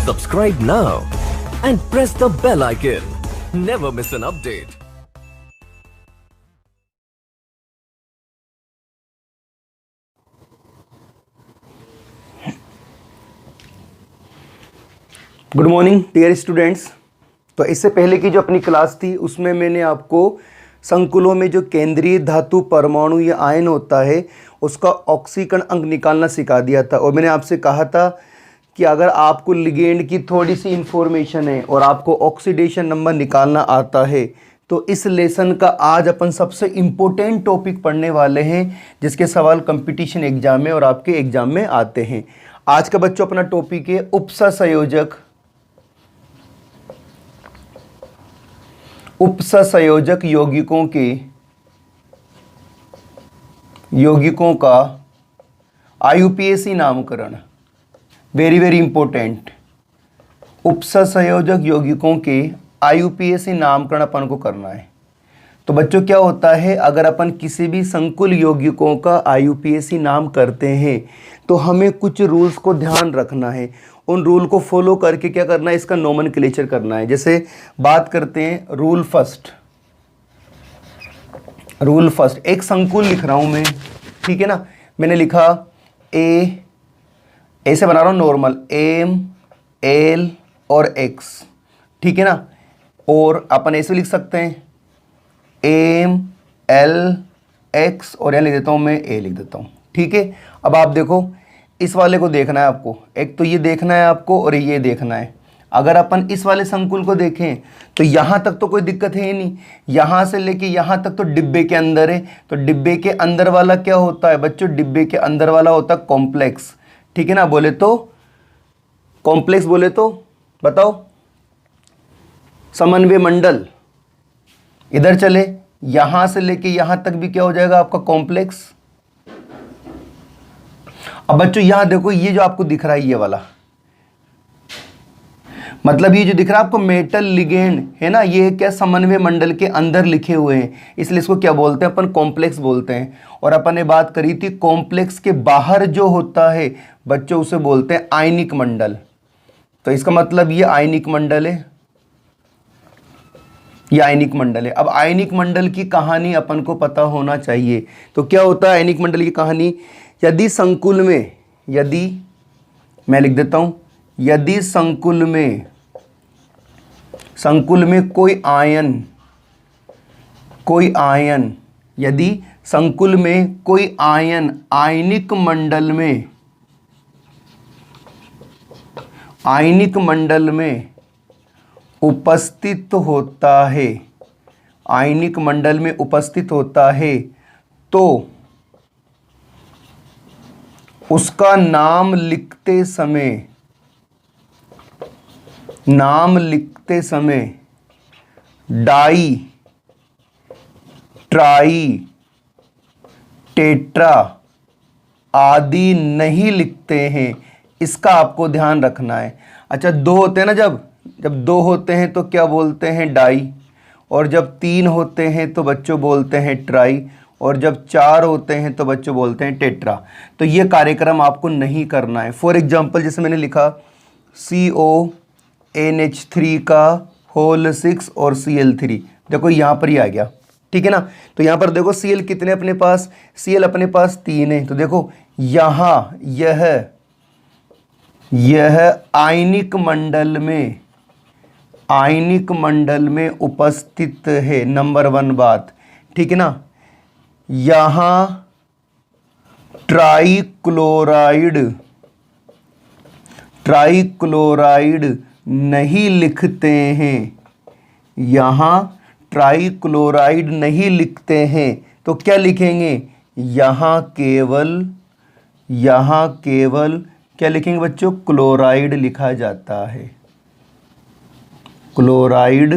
Subscribe now and press the bell icon. Never miss an update. Good morning dear students. तो इससे पहले की जो अपनी क्लास थी उसमें मैंने आपको संकुलों में जो केंद्रीय धातु परमाणु या आयन होता है उसका ऑक्सीकरण अंक निकालना सिखा दिया था। और मैंने आपसे कहा था कि अगर आपको लिगेंड की थोड़ी सी इंफॉर्मेशन है और आपको ऑक्सीडेशन नंबर निकालना आता है तो इस लेसन का आज अपन सबसे इम्पोर्टेंट टॉपिक पढ़ने वाले हैं जिसके सवाल कंपटीशन एग्जाम में और आपके एग्जाम में आते हैं। आज का बच्चों अपना टॉपिक है उपसंयोजक यौगिकों का आईयूपीएसी नामकरण। Very very important. उपसंयोजक यौगिकों के आईयूपीएसी नामकरण अपन को करना है। तो बच्चों क्या होता है, अगर अपन किसी भी संकुल यौगिकों का आईयूपीएसी नाम करते हैं तो हमें कुछ रूल्स को ध्यान रखना है। उन रूल को फॉलो करके क्या करना है, इसका नोमेनक्लेचर करना है। जैसे बात करते हैं रूल फर्स्ट। एक संकुल लिख रहा हूं मैं, ठीक है ना। मैंने लिखा ए, ऐसे बना रहा हूं नॉर्मल, एम एल और एक्स, ठीक है ना। और अपन ऐसे लिख सकते हैं एम एल एक्स और यहाँ लिख देता हूँ मैं ए लिख देता हूँ, ठीक है। अब आप देखो इस वाले को देखना है आपको, एक तो ये देखना है आपको और ये देखना है। अगर अपन इस वाले संकुल को देखें तो यहाँ तक तो कोई दिक्कत है ही नहीं, यहाँ से लेके यहाँ तक तो डिब्बे के अंदर है। तो डिब्बे के अंदर वाला क्या होता है बच्चों, डिब्बे के अंदर वाला होता है कॉम्प्लेक्स, ठीक है ना। बोले तो कॉम्प्लेक्स, बोले तो बताओ समन्वय मंडल। इधर चले, यहां से लेके यहां तक भी क्या हो जाएगा आपका कॉम्प्लेक्स। अब बच्चों यहां देखो, ये जो आपको दिख रहा है ये वाला, मतलब ये जो दिख रहा है आपको मेटल लिगेंड है ना, ये क्या समन्वय मंडल के अंदर लिखे हुए हैं, इसलिए इसको क्या बोलते हैं अपन, कॉम्प्लेक्स बोलते हैं। और अपन ने बात करी थी कॉम्प्लेक्स के बाहर जो होता है बच्चों उसे बोलते हैं आयनिक मंडल। तो इसका मतलब ये आयनिक मंडल है, ये आयनिक मंडल है। अब आयनिक मंडल की कहानी अपन को पता होना चाहिए। तो क्या होता है आयनिक मंडल की कहानी, यदि संकुल में, यदि मैं लिख देता हूं, यदि संकुल में कोई आयन, यदि संकुल में कोई आयन आयनिक मंडल में उपस्थित होता है, तो उसका नाम लिखते समय डाई, ट्राई, टेट्रा आदि नहीं लिखते हैं। इसका आपको ध्यान रखना है। अच्छा, दो होते हैं ना, जब दो होते हैं तो क्या बोलते हैं, डाई। और जब तीन होते हैं तो बच्चों बोलते हैं ट्राई। और जब चार होते हैं तो बच्चों बोलते हैं टेट्रा। तो ये कार्यक्रम आपको नहीं करना है। फॉर एग्जांपल जैसे मैंने लिखा CONH3 का होल 6 और Cl3, देखो यहाँ पर ही आ गया, ठीक है ना। तो यहाँ पर देखो Cl कितने अपने पास, Cl अपने पास 3 है। तो देखो यहाँ यह आयनिक मंडल में उपस्थित है, नंबर 1 बात, ठीक है ना। यहां ट्राइक्लोराइड नहीं लिखते हैं, यहां ट्राइक्लोराइड नहीं लिखते हैं। तो क्या लिखेंगे, यहां केवल क्या लिखेंगे बच्चों, क्लोराइड लिखा जाता है, क्लोराइड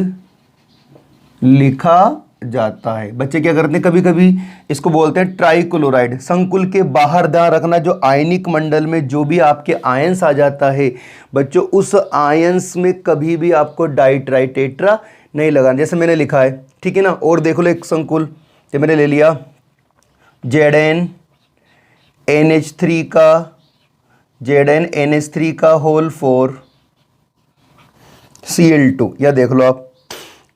लिखा जाता है। बच्चे क्या करते हैं, कभी कभी इसको बोलते हैं ट्राइक्लोराइड। संकुल के बाहर ध्यान रखना, जो आयनिक मंडल में जो भी आपके आयंस आ जाता है बच्चों, उस आयंस में कभी भी आपको डाई, ट्राई, टेट्रा नहीं लगाना। जैसे मैंने लिखा है, ठीक है ना। और देख लो एक संकुल, जो मैंने ले लिया ZnNH3 का होल 4, Cl2, या देख लो आप।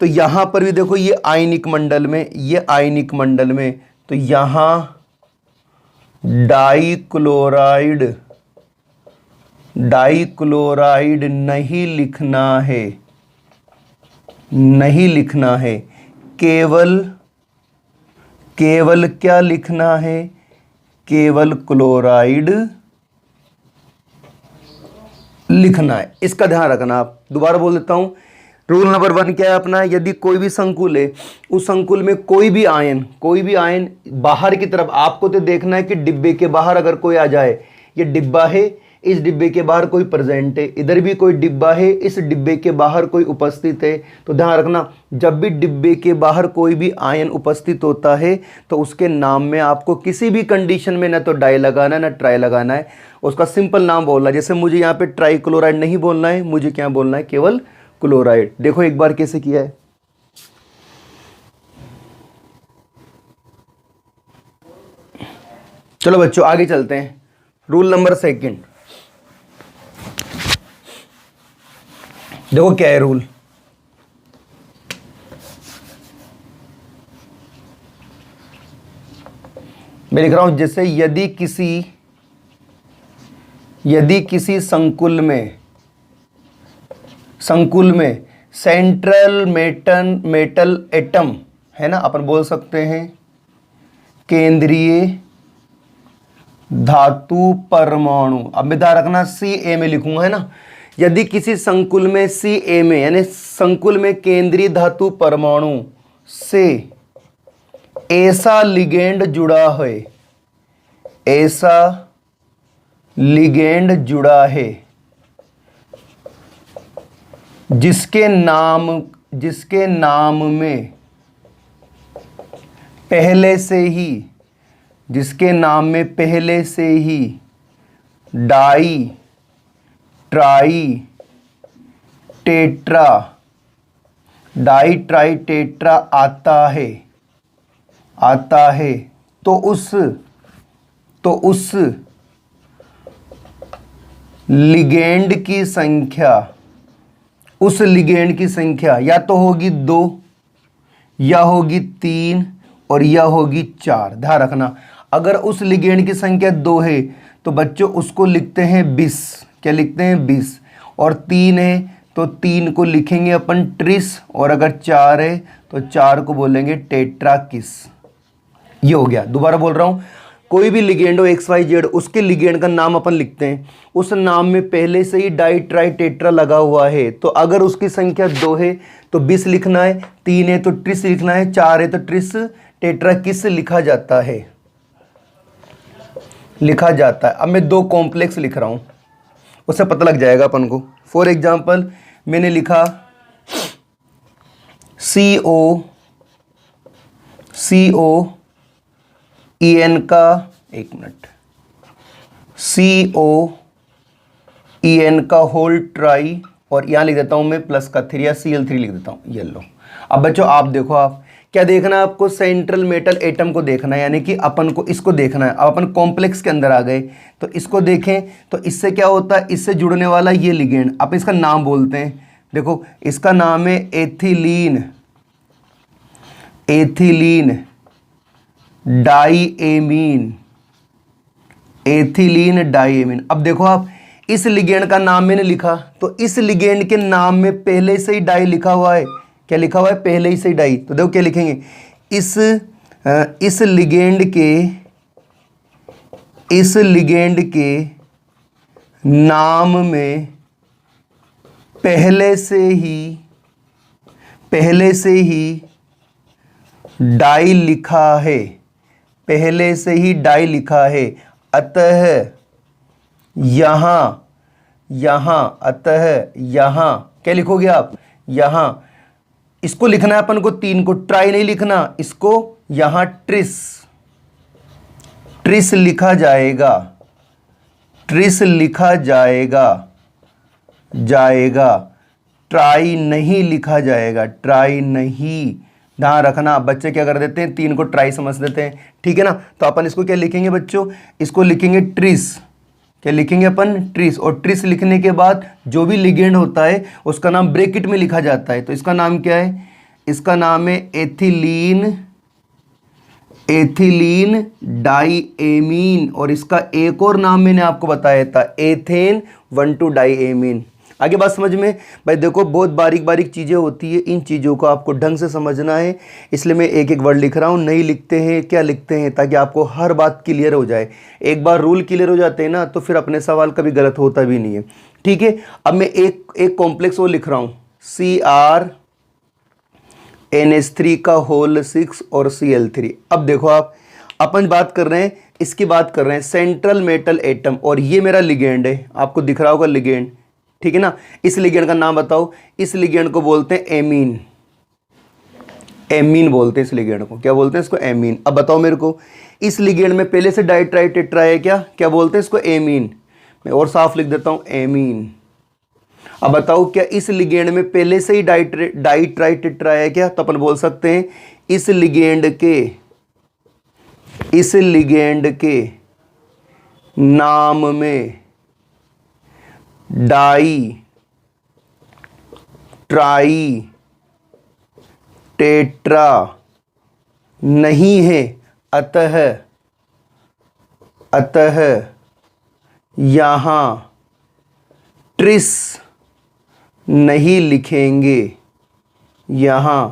तो यहां पर भी देखो ये आयनिक मंडल में, ये आयनिक मंडल में, तो यहां डाइक्लोराइड, डाइक्लोराइड नहीं लिखना है, नहीं लिखना है, केवल केवल क्या लिखना है, केवल क्लोराइड लिखना है। इसका ध्यान रखना आप। दोबारा बोल देता हूं, रूल नंबर 1 क्या है अपना, यदि कोई भी संकुल है, उस संकुल में कोई भी आयन बाहर की तरफ, आपको तो देखना है कि डिब्बे के बाहर अगर कोई आ जाए, ये डिब्बा है, इस डिब्बे के बाहर कोई प्रेजेंट है, इधर भी कोई डिब्बा है, इस डिब्बे के बाहर कोई उपस्थित है, तो ध्यान रखना जब भी डिब्बे के बाहर कोई भी आयन उपस्थित होता है तो उसके नाम में आपको किसी भी कंडीशन में ना तो डाई लगाना है ना ट्राई लगाना है, उसका सिंपल नाम बोलना है। जैसे मुझे यहाँ पे ट्राइक्लोराइड नहीं बोलना है, मुझे क्या बोलना है, केवल क्लोराइड। देखो एक बार कैसे किया है। चलो बच्चों आगे चलते हैं। रूल नंबर 2, देखो क्या है रूल। मैं लिख रहा हूं, जैसे यदि किसी संकुल में सेंट्रल मेटल एटम है ना, अपन बोल सकते हैं केंद्रीय धातु परमाणु। अब मैं ध्यान रखना Ca में लिखूंगा, है ना। यदि किसी संकुल में Ca में, यानी संकुल में केंद्रीय धातु परमाणु से ऐसा लिगेंड जुड़ा है, ऐसा लिगेंड जुड़ा है जिसके नाम में पहले से ही डाई ट्राई टेट्रा आता है तो उस लिगेंड की संख्या या तो होगी 2 या होगी 3 और या होगी 4। ध्यान रखना, अगर उस लिगेंड की संख्या 2 है तो बच्चों उसको लिखते हैं 20। क्या लिखते हैं? 20। और 3 है तो 3 को लिखेंगे अपन ट्रिस, और अगर 4 है तो 4 को बोलेंगे टेट्राकिस। ये हो गया। दोबारा बोल रहा हूं, कोई भी लिगेंड हो XYZ, उसके लिगेंड का नाम अपन लिखते हैं, उस नाम में पहले से ही डाई ट्राई टेट्रा लगा हुआ है, तो अगर उसकी संख्या 2 है तो 20 लिखना है, 3 है तो ट्रिस लिखना है, 4 है तो ट्रिस टेट्राकिस लिखा जाता है। अब मैं 2 कॉम्प्लेक्स लिख रहा हूं, उससे पता लग जाएगा अपन को। फॉर एग्जाम्पल मैंने लिखा COEN का, एक मिनट, COEN का होल ट्राई, और यहां लिख देता हूं मैं प्लस का 3 या Cl3 लिख देता हूं, ये लो। अब बच्चों आप देखो, आप क्या देखना है, आपको सेंट्रल मेटल एटम को देखना है, यानी कि अपन को इसको देखना है। अब अपन कॉम्प्लेक्स के अंदर आ गए तो इसको देखें तो इससे क्या होता है, इससे जुड़ने वाला ये लिगेंड, आप इसका नाम बोलते हैं। देखो इसका नाम है एथिलीन डाईएमीन। अब देखो आप, इस लिगेंड का नाम मैंने लिखा तो इस लिगेंड के नाम में पहले से ही डाई लिखा हुआ है। क्या लिखा हुआ है? पहले ही से ही डाई। तो देखो क्या लिखेंगे, इस लिगेंड के नाम में पहले से ही डाई लिखा है, अतः यहाँ क्या लिखोगे आप? यहाँ इसको लिखना है अपन को 3 को, ट्राई नहीं लिखना, इसको यहां ट्रिस लिखा जाएगा, ट्राई नहीं लिखा जाएगा, ट्राई नहीं। ध्यान रखना, बच्चे क्या कर देते हैं, 3 को ट्राई समझ देते हैं, ठीक है ना। तो अपन इसको क्या लिखेंगे बच्चों, इसको लिखेंगे ट्रिस। क्या लिखेंगे अपन, ट्रिस। और ट्रिस लिखने के बाद जो भी लिगेंड होता है उसका नाम ब्रैकेट में लिखा जाता है। तो इसका नाम क्या है, इसका नाम है एथिलीन, एथिलीन डाइएमीन। और इसका एक और नाम मैंने आपको बताया था, एथेन 1,2 डाइएमीन। आगे बात समझ में। भाई देखो बहुत बारीक बारीक चीज़ें होती है, इन चीज़ों को आपको ढंग से समझना है, इसलिए मैं एक एक वर्ड लिख रहा हूँ। नहीं लिखते हैं, क्या लिखते हैं, ताकि आपको हर बात क्लियर हो जाए। एक बार रूल क्लियर हो जाते हैं ना, तो फिर अपने सवाल कभी गलत होता भी नहीं है। ठीक है, अब मैं एक कॉम्प्लेक्स वो लिख रहा हूँ, CrNH3 का होल 6 और Cl3। अब देखो आप, अपन बात कर रहे हैं, इसकी बात कर रहे हैं सेंट्रल मेटल एटम, और ये मेरा लिगेंड है, आपको दिख रहा होगा लिगेंड, ठीक है ना। इस लिगेंड का नाम बताओ। इस लिगेंड को बोलते हैं एमीन, एमीन बोलते हैं इस लिगेंड को। क्या बोलते हैं इसको, एमीन। अब बताओ मेरे को, इस लिगेंड में पहले से डाई ट्राई टेट्रा है क्या, क्या बोलते हैं इसको, एमीन। मैं और साफ लिख देता हूं, एमीन। अब बताओ, क्या इस लिगेंड में पहले से ही डाई ट्राई टेट्रा है क्या, तो अपन बोल सकते हैं इस लिगेंड के नाम में डाई ट्राई टेट्रा नहीं है, अतः यहां ट्रिस नहीं लिखेंगे, यहां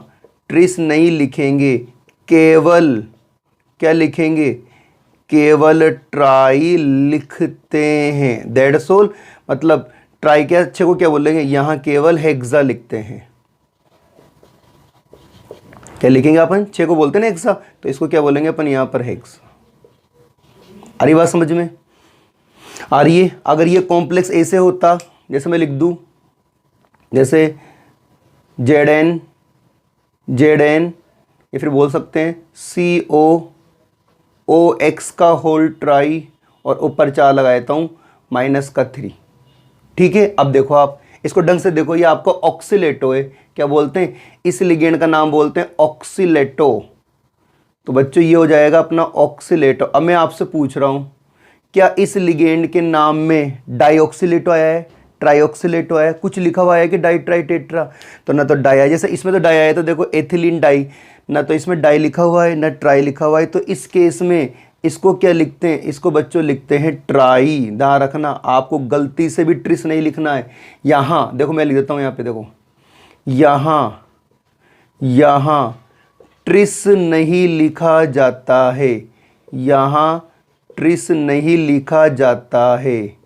ट्रिस नहीं लिखेंगे, केवल क्या लिखेंगे, केवल ट्राई लिखते हैं। That's all. मतलब ट्राई के अच्छे को क्या बोलेंगे, यहां केवल हेक्सा लिखते हैं। क्या लिखेंगे अपन, छह को बोलते हैं ना हेक्सा, तो इसको क्या बोलेंगे अपन, यहां पर हेक्स। आ रही बात समझ में, आ रही है। अगर ये कॉम्प्लेक्स ऐसे होता, जैसे मैं लिख दूं, जैसे ZN, या फिर बोल सकते हैं COOX का होल ट्राई, और ऊपर 4 लगा देता हूं -3। ठीक है, अब देखो आप इसको ढंग से देखो, ये आपको ऑक्सीलेटो है। क्या बोलते हैं, इस लिगेंड का नाम बोलते हैं ऑक्सीलेटो। तो बच्चों ये हो जाएगा अपना ऑक्सीलेटो। अब मैं आपसे पूछ रहा हूं, क्या इस लिगेंड के नाम में डाइऑक्सीलेटो आया है, ट्राइऑक्सीलेटो आया है, कुछ लिखा हुआ है कि डाई ट्राई टेट्रा, तो ना तो डाई आया। जैसे इसमें तो डाई आया, तो देखो एथिलीन डाई, ना तो इसमें डाई लिखा हुआ है ना ट्राई लिखा हुआ है। तो इस केस में इसको क्या लिखते हैं, इसको बच्चों लिखते हैं ट्राई। ध्यान रखना, आपको गलती से भी ट्रिस नहीं लिखना है। यहाँ देखो मैं लिख देता हूँ, यहाँ पे देखो, यहाँ ट्रिस नहीं लिखा जाता है, यहाँ ट्रिस नहीं लिखा जाता है,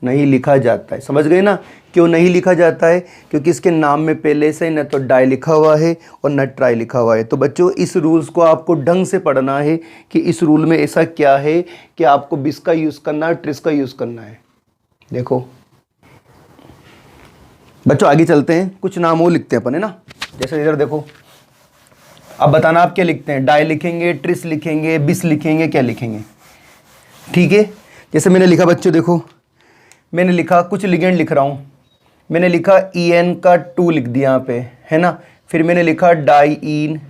नहीं लिखा जाता है। समझ गए ना, क्यों नहीं लिखा जाता है, क्योंकि इसके नाम में पहले से न तो डाई लिखा हुआ है और न ट्राई लिखा हुआ है। तो बच्चों इस रूल्स को आपको ढंग से पढ़ना है कि इस रूल में ऐसा क्या है कि आपको बिस का यूज़ करना है, ट्रिस का यूज़ करना है। देखो बच्चों आगे चलते हैं, कुछ नाम और लिखते हैं अपन, है ना। जैसे इधर देखो, अब बताना आप क्या लिखते हैं, डाई लिखेंगे, ट्रिस लिखेंगे, बिस लिखेंगे, क्या लिखेंगे। ठीक है, जैसे मैंने लिखा बच्चों, देखो मैंने लिखा, कुछ लिगेंड लिख रहा हूँ, मैंने लिखा EN का 2 लिख दिया यहाँ पे, है ना। फिर मैंने लिखा डाईइन,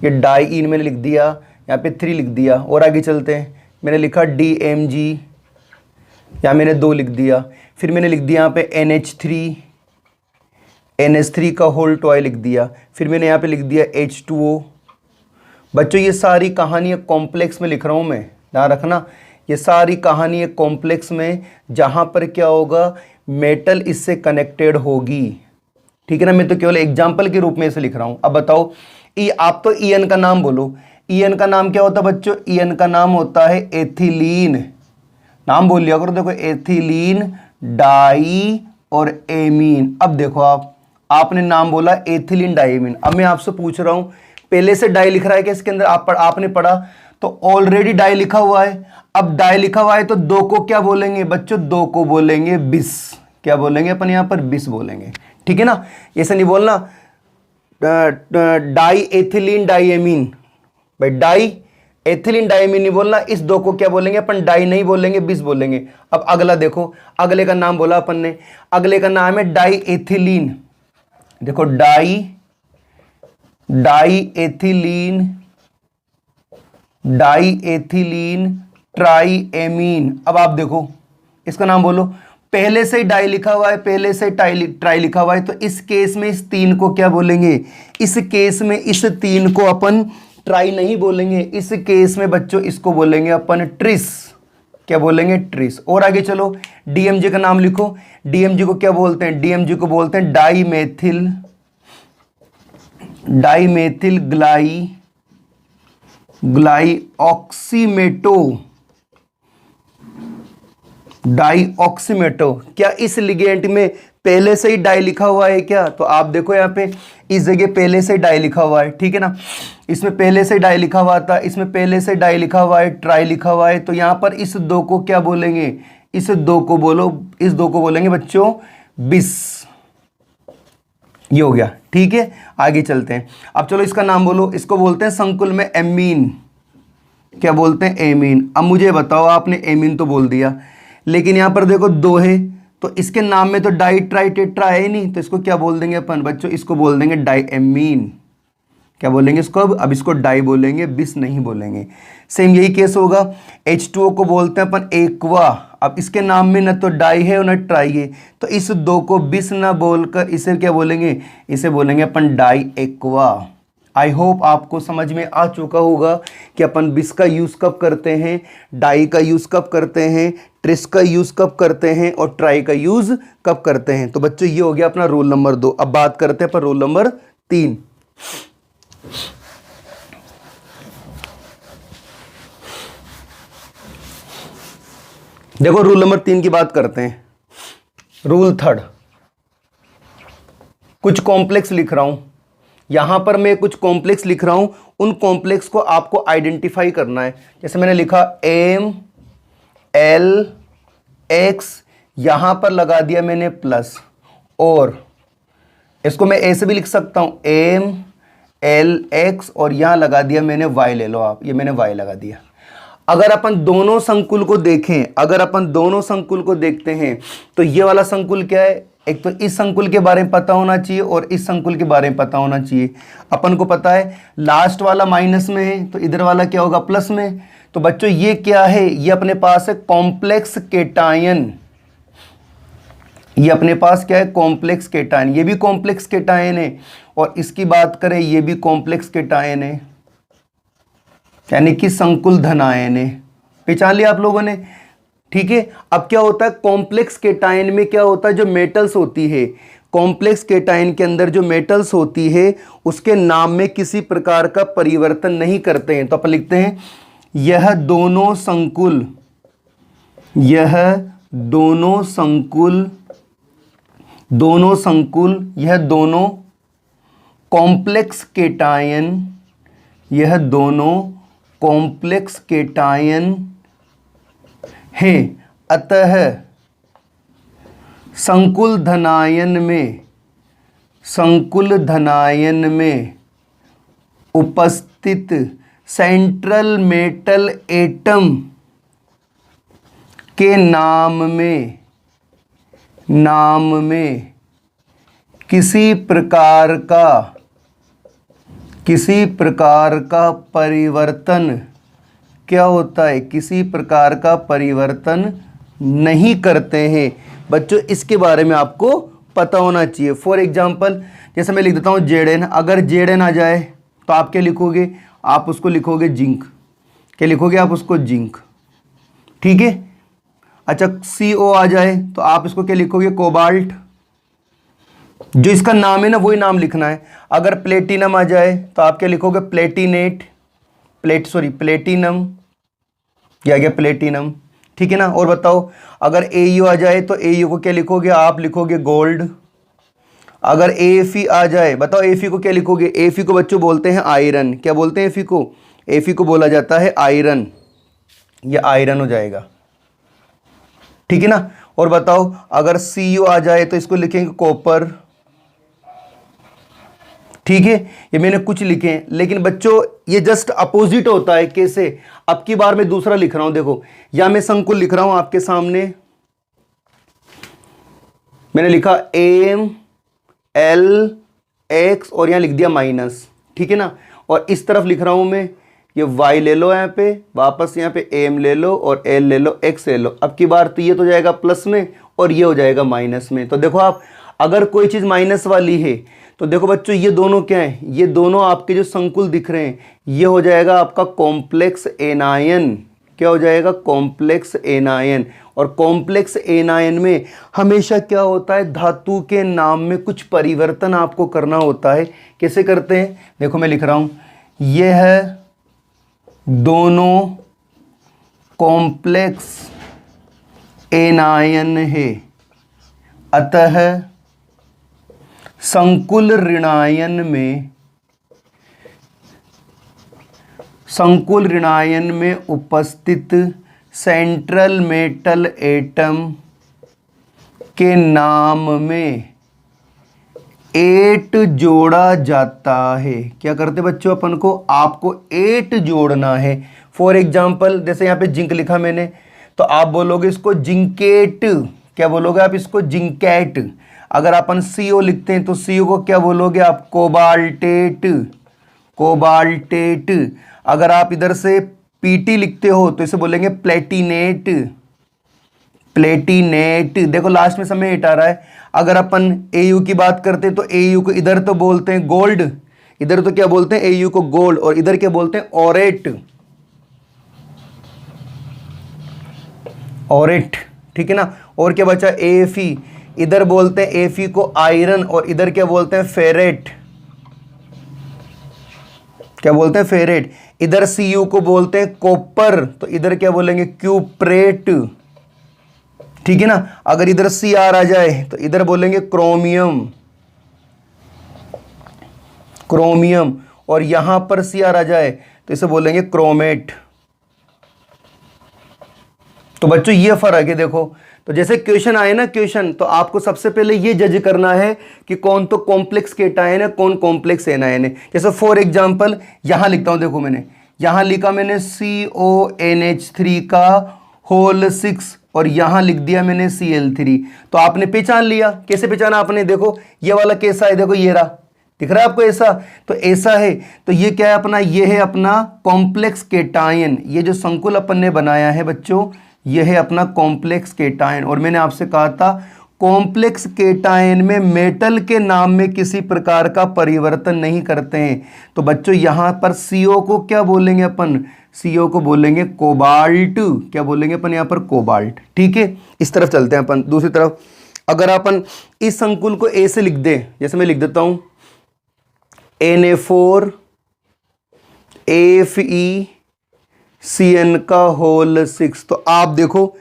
ये डाईइन मैंने लिख दिया, यहाँ पे 3 लिख दिया। और आगे चलते हैं, मैंने लिखा DMG, यहाँ मैंने 2 लिख दिया। फिर मैंने लिख दिया यहाँ पे NH3 का होल टॉय लिख दिया। फिर मैंने यहाँ पे लिख दिया H2O। बच्चों ये सारी कहानी कॉम्प्लेक्स में लिख रहा हूँ मैं, ध्यान रखना, ये सारी कहानी एक कॉम्प्लेक्स में, जहाँ पर क्या होगा, मेटल इससे कनेक्टेड होगी। ठीक है ना, मैं तो केवल एग्जाम्पल के रूप में इसे लिख रहा हूँ। अब बताओ, आप तो EN का नाम बोलो, EN का नाम क्या होता है बच्चों, EN का नाम होता है एथिलीन। नाम बोल लिया करो, देखो एथिलीन डाई और एमीन। अब देखो आपने नाम बोला एथिलीन डाईमीन। अब मैं आपसे पूछ रहा हूँ, पहले से डाई लिख रहा है क्या इसके अंदर, आपने पढ़ा तो ऑलरेडी डाई लिखा हुआ है। अब डाई लिखा हुआ है तो 2 को क्या बोलेंगे बच्चों, 2 को बोलेंगे बिस। क्या बोलेंगे अपन यहाँ पर, बिस बोलेंगे। ठीक है ना, ऐसे नहीं बोलना डाई एथिलीन डाईएमीन, भाई डाई एथिलीन डाईएमीन नहीं बोलना। इस 2 को क्या बोलेंगे अपन, डाई नहीं बोलेंगे, बिस बोलेंगे। अब अगला देखो, अगले का नाम बोला अपन ने, अगले का नाम है डाई एथिलीन। देखो डाई एथिलीन ट्राईएमीन। अब आप देखो इसका नाम बोलो। पहले से ही डाई लिखा हुआ है, पहले से ट्राई लिखा हुआ है, तो इस केस में इस 3 को क्या बोलेंगे? इस केस में इस 3 को अपन ट्राई नहीं बोलेंगे, इस केस में बच्चों इसको बोलेंगे अपन ट्रिस। क्या बोलेंगे? ट्रिस। और आगे चलो, डीएमजी का नाम लिखो। डीएमजी को क्या बोलते हैं? डीएमजी को बोलते हैं डाईमेथिल डाईऑक्सीमेटो। क्या इस लिगेंड में पहले से ही डाई लिखा हुआ है क्या? तो आप देखो यहाँ पे इस जगह पहले से डाई लिखा हुआ है, ठीक है ना। इसमें पहले से डाई लिखा हुआ था, इसमें पहले से डाई लिखा हुआ है, ट्राई लिखा हुआ है, तो यहाँ पर इस 2 को क्या बोलेंगे? इस 2 को बोलेंगे बच्चों बिस। ये हो गया, ठीक है। आगे चलते हैं। अब चलो इसका नाम बोलो। इसको बोलते हैं संकुल में एमीन। क्या बोलते हैं? एमीन। अब मुझे बताओ, आपने एमीन तो बोल दिया, लेकिन यहां पर देखो 2 है, तो इसके नाम में तो डाई ट्राई टेट्रा है ही नहीं, तो इसको क्या बोल देंगे अपन बच्चों? इसको बोल देंगे डाईएमीन। क्या बोलेंगे इसको? अब इसको डाई बोलेंगे, बिस नहीं बोलेंगे। सेम यही केस होगा। H2O को बोलते हैं अपन एक्वा। अब इसके नाम में न तो डाई है और न ट्राई है, तो इस 2 को बिस ना बोलकर इसे क्या बोलेंगे? इसे बोलेंगे अपन डाई एक्वा। आई होप आपको समझ में आ चुका होगा कि अपन बिस का यूज़ कब करते हैं, डाई का यूज़ कब करते हैं, ट्रिस का यूज़ कब करते हैं और ट्राई का यूज़ कब करते हैं। तो बच्चों ये हो गया अपना रोल नंबर 2। अब बात करते हैं अपन रोल नंबर 3। देखो रूल नंबर 3 की बात करते हैं। रूल 3, कुछ कॉम्प्लेक्स लिख रहा हूं, यहां पर मैं कुछ कॉम्प्लेक्स लिख रहा हूं, उन कॉम्प्लेक्स को आपको आइडेंटिफाई करना है। जैसे मैंने लिखा एम एल एक्स, यहां पर लगा दिया मैंने प्लस, और इसको मैं ऐसे भी लिख सकता हूं एम एल एक्स, और यहां लगा दिया मैंने वाई। ले लो आप, ये मैंने वाई लगा दिया। अगर अपन दोनों संकुल को देखें, अगर अपन दोनों संकुल को देखते हैं, तो ये वाला संकुल क्या है? एक तो इस संकुल के बारे में पता होना चाहिए और इस संकुल के बारे में पता होना चाहिए। अपन को पता है लास्ट वाला माइनस में है, तो इधर वाला क्या होगा? प्लस में। तो बच्चों ये क्या है? ये अपने पास है कॉम्प्लेक्स केटायन। ये अपने पास क्या है? Complex cation. ये भी कॉम्प्लेक्स केटायन है, और इसकी बात करें ये भी कॉम्प्लेक्स केटायन है, यानी कि संकुल धनायन है। पहचान लिया आप लोगों ने? ठीक है। अब क्या होता है कॉम्प्लेक्स केटायन में? क्या होता है, जो मेटल्स होती है, कॉम्प्लेक्स केटायन के अंदर जो मेटल्स होती है उसके नाम में किसी प्रकार का परिवर्तन नहीं करते हैं। तो अपन लिखते हैं यह दोनों संकुल, यह दोनों संकुल, यह दोनों कॉम्प्लेक्स केटायन, यह दोनों कॉम्प्लेक्स केटायन है। अतः संकुल धनायन में उपस्थित सेंट्रल मेटल एटम के नाम में किसी प्रकार का परिवर्तन क्या होता है? किसी प्रकार का परिवर्तन नहीं करते हैं। बच्चों इसके बारे में आपको पता होना चाहिए। फॉर एग्जाम्पल जैसे मैं लिख देता हूँ जेडन। अगर जेडन आ जाए तो आप क्या लिखोगे? आप उसको लिखोगे जिंक। क्या लिखोगे आप उसको? जिंक। ठीक है। अच्छा CO आ जाए तो आप इसको क्या लिखोगे? कोबाल्ट। जो इसका नाम है ना वही नाम लिखना है। अगर प्लेटिनम आ जाए तो आप क्या लिखोगे? Palatinate, platinum. क्या गया? प्लेटिनम। ठीक है ना। और बताओ अगर AU आ जाए तो AU को क्या लिखोगे? आप लिखोगे गोल्ड। अगर AFE आ जाए, बताओ AFE को क्या लिखोगे? AFE को बच्चों बोलते हैं आयरन। क्या बोलते हैं AFE को? AFE को बोला जाता है आयरन। ये आयरन हो जाएगा। ठीक है ना। और बताओ अगर CU आ जाए तो इसको लिखेंगे कॉपर। ठीक है। ये मैंने कुछ लिखे हैं, लेकिन बच्चों ये जस्ट अपोजिट होता है। कैसे? अब की बार मैं दूसरा लिख रहा हूं। देखो यहां मैं संकुल लिख रहा हूं आपके सामने। मैंने लिखा एम एल एक्स और यहां लिख दिया माइनस। ठीक है ना। और इस तरफ लिख रहा हूं मैं ये y ले लो यहाँ पे, वापस यहाँ पे m ले लो और l ले लो, x ले लो। अब की बार तो ये तो जाएगा प्लस में और ये हो जाएगा माइनस में। तो देखो आप अगर कोई चीज़ माइनस वाली है तो देखो बच्चों ये दोनों क्या है, ये दोनों आपके जो संकुल दिख रहे हैं ये हो जाएगा आपका कॉम्प्लेक्स एनायन। क्या हो जाएगा? Complex anion. और कॉम्प्लेक्स एनायन में हमेशा क्या होता है, धातु के नाम में कुछ परिवर्तन आपको करना होता है। कैसे करते हैं? देखो मैं लिख रहा हूं, ये है दोनों कॉम्प्लेक्स एनायन है, अतः संकुल ऋणायन में उपस्थित सेंट्रल मेटल एटम के नाम में 8 जोड़ा जाता है। क्या करते बच्चों अपन को? आपको 8 जोड़ना है। फॉर एग्जाम्पल जैसे यहाँ पे जिंक लिखा मैंने, तो आप बोलोगे इसको जिंकेट। क्या बोलोगे आप इसको? जिंकेट। अगर अपन CO लिखते हैं तो CO को क्या बोलोगे आप? कोबाल्टेट। कोबाल्टेट। अगर आप इधर से PT लिखते हो तो इसे बोलेंगे प्लेटिनेट। प्लेटिनेट। देखो लास्ट में समय 8 आ रहा है। अगर अपन AU की बात करते हैं तो AU को इधर तो बोलते हैं गोल्ड, इधर तो क्या बोलते हैं AU को गोल्ड, और इधर क्या बोलते हैं? ऑरेट। ऑरेट, ठीक है ना। और क्या बचा? AFE। इधर बोलते हैं AFE को आयरन, और इधर क्या बोलते हैं? फेरेट। क्या बोलते हैं? फेरेट। इधर CU को बोलते हैं कॉपर, तो इधर क्या बोलेंगे? क्यूप्रेट। ठीक है ना। अगर इधर CR आ जाए तो इधर बोलेंगे क्रोमियम। क्रोमियम। और यहां पर CR आ जाए तो इसे बोलेंगे क्रोमेट। तो बच्चों ये फर्क है। देखो तो जैसे क्वेश्चन आए ना, क्वेश्चन, तो आपको सबसे पहले ये जज करना है कि कौन तो कॉम्प्लेक्स केटायन है, कौन कॉम्प्लेक्स एनायन है। जैसे फॉर एग्जांपल यहां लिखता हूं, देखो मैंने यहां लिखा मैंने CONH3 का होल 6 और यहां लिख दिया मैंने Cl3। तो आपने पहचान लिया। कैसे पहचाना आपने? देखो ये वाला कैसा है, देखो ये रहा, दिख रहा है आपको ऐसा? तो ऐसा है। तो ये क्या है अपना? ये है अपना कॉम्प्लेक्स केटायन। ये जो संकुल अपन ने बनाया है बच्चों, यह है अपना कॉम्प्लेक्स केटायन। और मैंने आपसे कहा था कॉम्प्लेक्स केटायन में मेटल के नाम में किसी प्रकार का परिवर्तन नहीं करते हैं। तो बच्चों यहां पर CO को क्या बोलेंगे अपन? CO को बोलेंगे कोबाल्ट। क्या बोलेंगे अपन यहां पर? कोबाल्ट। ठीक है। इस तरफ चलते हैं अपन दूसरी तरफ। अगर अपन इस संकुल को A से लिख दें, जैसे मैं लिख देता हूं Na4 FeCN का होल 6, तो आप देखो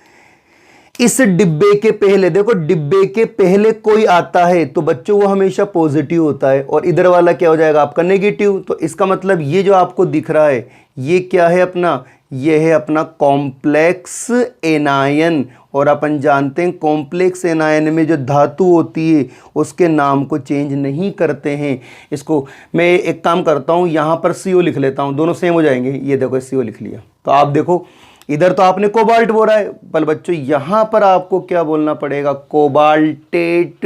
इस डिब्बे के पहले, देखो डिब्बे के पहले कोई आता है तो बच्चों वो हमेशा पॉजिटिव होता है, और इधर वाला क्या हो जाएगा आपका? नेगेटिव। तो इसका मतलब ये जो आपको दिख रहा है ये क्या है अपना? ये है अपना कॉम्प्लेक्स एनायन। और अपन जानते हैं कॉम्प्लेक्स एनायन में जो धातु होती है उसके नाम को चेंज नहीं करते हैं। इसको मैं एक काम करता हूँ, यहाँ पर CO लिख लेता हूँ, दोनों सेम हो जाएंगे। ये देखो CO लिख लिया। तो आप देखो इधर तो आपने कोबाल्ट बोला है, पर बच्चों यहां पर आपको क्या बोलना पड़ेगा? कोबाल्टेट।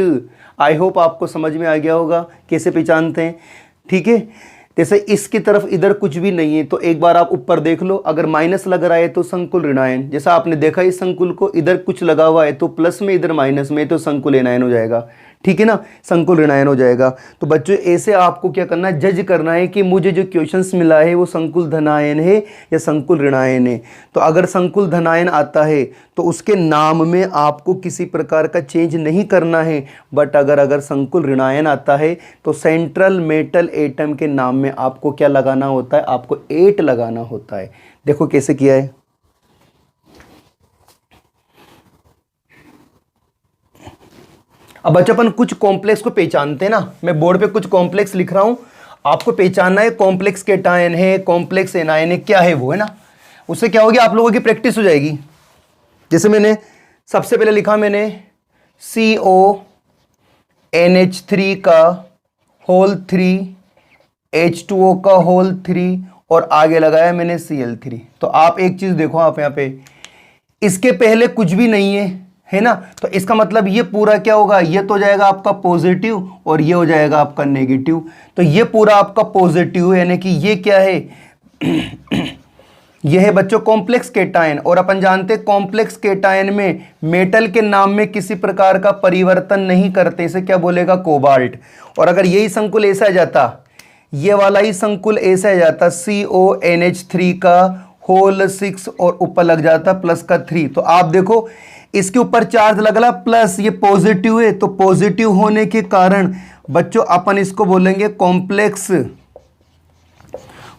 आई होप आपको समझ में आ गया होगा कैसे पहचानते हैं। ठीक है। जैसे इसकी तरफ इधर कुछ भी नहीं है तो एक बार आप ऊपर देख लो, अगर माइनस लग रहा है तो संकुल ऋणायन। जैसा आपने देखा इस संकुल को, इधर कुछ लगा हुआ है तो प्लस में, इधर माइनस में, तो संकुल एनायन हो जाएगा। ठीक है ना, संकुल ऋणायन हो जाएगा। तो बच्चों ऐसे आपको क्या करना है? जज करना है कि मुझे जो क्वेश्चंस मिला है वो संकुल धनायन है या संकुल ऋणायन है। तो अगर संकुल धनायन आता है तो उसके नाम में आपको किसी प्रकार का चेंज नहीं करना है। बट अगर संकुल ऋणायन आता है तो सेंट्रल मेटल एटम के नाम में आपको क्या लगाना होता है? आपको 8 लगाना होता है। देखो कैसे किया है। अब बच्चों अपन कुछ कॉम्प्लेक्स को पहचानते हैं ना, मैं बोर्ड पे कुछ कॉम्प्लेक्स लिख रहा हूं, आपको पहचानना है कॉम्प्लेक्स केटायन है, कॉम्प्लेक्स एनायन है, क्या है वो, है ना। उससे क्या होगी? आप लोगों की प्रैक्टिस हो जाएगी। जैसे मैंने सबसे पहले लिखा मैंने CONH3 का होल 3, H2O का होल 3 और आगे लगाया मैंने Cl3। तो आप एक चीज देखो, आप यहां पे इसके पहले कुछ भी नहीं है ना। तो इसका मतलब ये पूरा क्या होगा? ये तो जाएगा आपका पॉजिटिव और ये हो जाएगा आपका नेगेटिव। तो ये पूरा आपका पॉजिटिव है, यानी कि ये क्या है? यह है बच्चों कॉम्प्लेक्स केटायन, और अपन जानते हैं कॉम्प्लेक्स केटायन में मेटल के नाम में किसी प्रकार का परिवर्तन नहीं करते, इसे क्या बोलेगा, कोबाल्ट। और अगर यही संकुल ऐसा आ जाता, ये वाला ही संकुल ऐसा आ जाता CONH3 का होल 6 और ऊपर लग जाता प्लस का 3, तो आप देखो इसके ऊपर चार्ज लगा प्लस, ये पॉजिटिव है, तो पॉजिटिव होने के कारण बच्चों अपन इसको बोलेंगे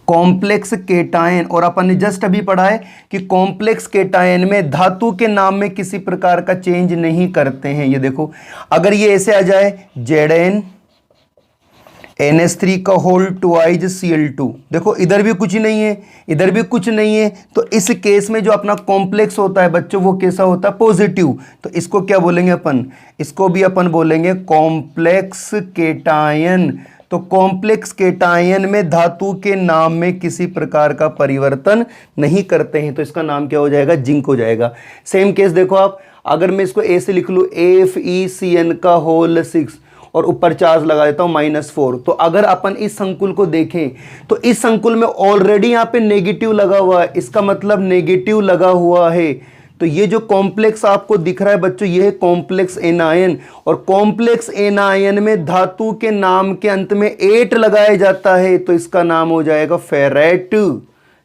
कॉम्प्लेक्स केटायन। और अपन ने जस्ट अभी पढ़ा है कि कॉम्प्लेक्स केटायन में धातु के नाम में किसी प्रकार का चेंज नहीं करते हैं। ये देखो अगर ये ऐसे आ जाए ZnNH3 का होल ट्वाइज Cl2, देखो इधर भी कुछ नहीं है, इधर भी कुछ नहीं है, तो इस केस में जो अपना कॉम्प्लेक्स होता है बच्चों वो कैसा होता है, पॉजिटिव। तो इसको क्या बोलेंगे अपन, इसको भी अपन बोलेंगे कॉम्प्लेक्स केटायन। तो कॉम्प्लेक्स केटायन में धातु के नाम में किसी प्रकार का परिवर्तन नहीं करते हैं, तो इसका नाम क्या हो जाएगा, जिंक हो जाएगा। सेम केस देखो आप, अगर मैं इसको ऐसे लिख लूँ FeCN का होल 6 और ऊपर चार्ज लगा देता हूं -4, तो अगर अपन इस संकुल को देखें तो इस संकुल में ऑलरेडी यहां पे नेगेटिव लगा हुआ है, इसका मतलब नेगेटिव लगा हुआ है। तो ये जो कॉम्प्लेक्स आपको दिख रहा है बच्चों, ये है कॉम्प्लेक्स एनायन, और कॉम्प्लेक्स एनायन में धातु के नाम के अंत में 8 लगाया जाता है, तो इसका नाम हो जाएगा फेरेट।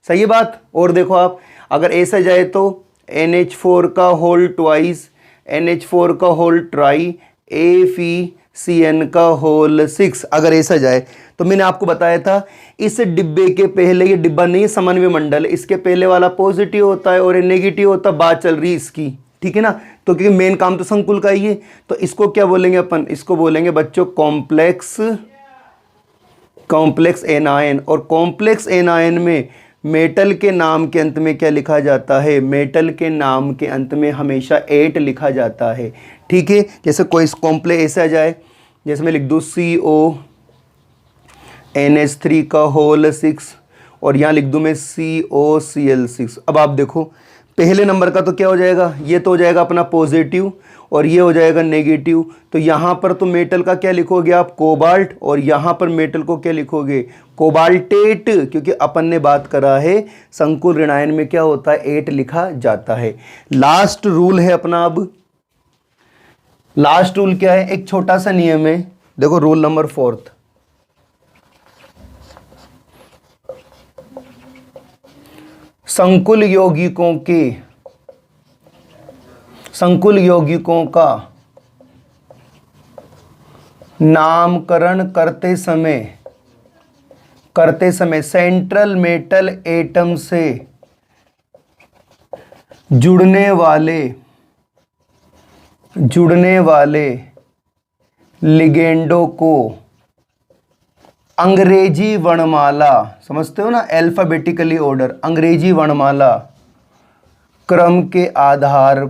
सही है बात। और देखो आप अगर ऐसा जाए तो NH4 का होल ट्वाइस, NH4 का होल ट्राई, FeCN का होल 6, अगर ऐसा जाए तो मैंने आपको बताया था इस डिब्बे के पहले, ये डिब्बा नहीं है समन्वय मंडल, इसके पहले वाला पॉजिटिव होता है और ये नेगेटिव होता है, बात चल रही इसकी, ठीक है ना। तो क्योंकि मेन काम तो संकुल का ही है, तो इसको क्या बोलेंगे अपन, इसको बोलेंगे बच्चों कॉम्प्लेक्स एनायन। और कॉम्प्लेक्स एनायन में मेटल के नाम के अंत में क्या लिखा जाता है, मेटल के नाम के अंत में हमेशा 8 लिखा जाता है, ठीक है। जैसे कोई कॉम्प्लेक्स ऐसा जाए, जैसे मैं लिख दूँ CONH3 का होल 6 और यहाँ लिख दूँ मैं COCl6। अब आप देखो पहले नंबर का तो क्या हो जाएगा, ये तो हो जाएगा अपना पॉजिटिव और ये हो जाएगा नेगेटिव। तो यहाँ पर तो मेटल का क्या लिखोगे आप, कोबाल्ट, और यहाँ पर मेटल को क्या लिखोगे, कोबाल्टेट, क्योंकि अपन ने बात करा है संकुल ऋणायन में क्या होता है, 8 लिखा जाता है। लास्ट रूल है अपना, अब लास्ट रूल क्या है, एक छोटा सा नियम है, देखो रूल नंबर 4, संकुल यौगिकों का नामकरण करते समय सेंट्रल मेटल एटम से जुड़ने वाले लिगेंडों को अंग्रेजी वर्णमाला, समझते हो ना, अल्फाबेटिकली ऑर्डर, अंग्रेजी वर्णमाला क्रम के आधार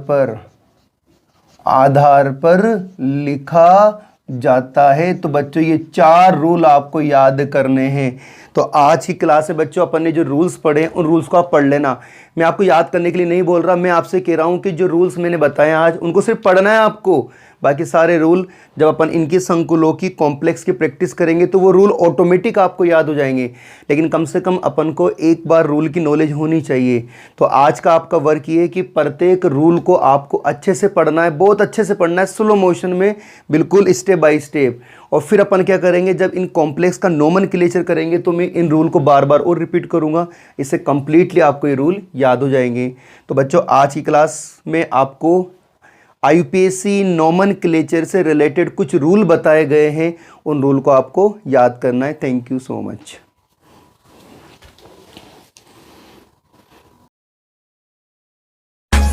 पर लिखा जाता है। तो बच्चों ये 4 रूल आपको याद करने हैं। तो आज की क्लास में बच्चों अपन ने जो रूल्स पढ़े उन रूल्स को आप पढ़ लेना। मैं आपको याद करने के लिए नहीं बोल रहा, मैं आपसे कह रहा हूं कि जो रूल्स मैंने बताए आज उनको सिर्फ पढ़ना है आपको। बाकी सारे रूल जब अपन इनकी संकुलों की कॉम्प्लेक्स की प्रैक्टिस करेंगे तो वो रूल ऑटोमेटिक आपको याद हो जाएंगे, लेकिन कम से कम अपन को एक बार रूल की नॉलेज होनी चाहिए। तो आज का आपका वर्क ये है कि प्रत्येक रूल को आपको अच्छे से पढ़ना है, बहुत अच्छे से पढ़ना है, स्लो मोशन में, बिल्कुल स्टेप बाय स्टेप। और फिर अपन क्या करेंगे, जब इन कॉम्प्लेक्स का नोमेनक्लेचर करेंगे तो मैं इन रूल को बार बार और रिपीट करूँगा, इससे कंप्लीटली आपको ये रूल याद हो जाएंगे। तो बच्चों आज की क्लास में आपको IUPAC नोमेनक्लेचर से रिलेटेड कुछ रूल बताए गए हैं, उन रूल को आपको याद करना है। Thank you so much.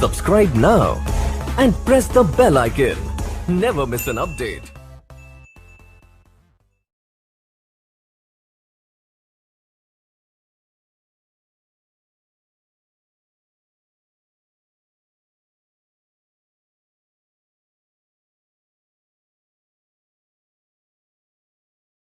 Subscribe now and press the bell icon. Never miss an update.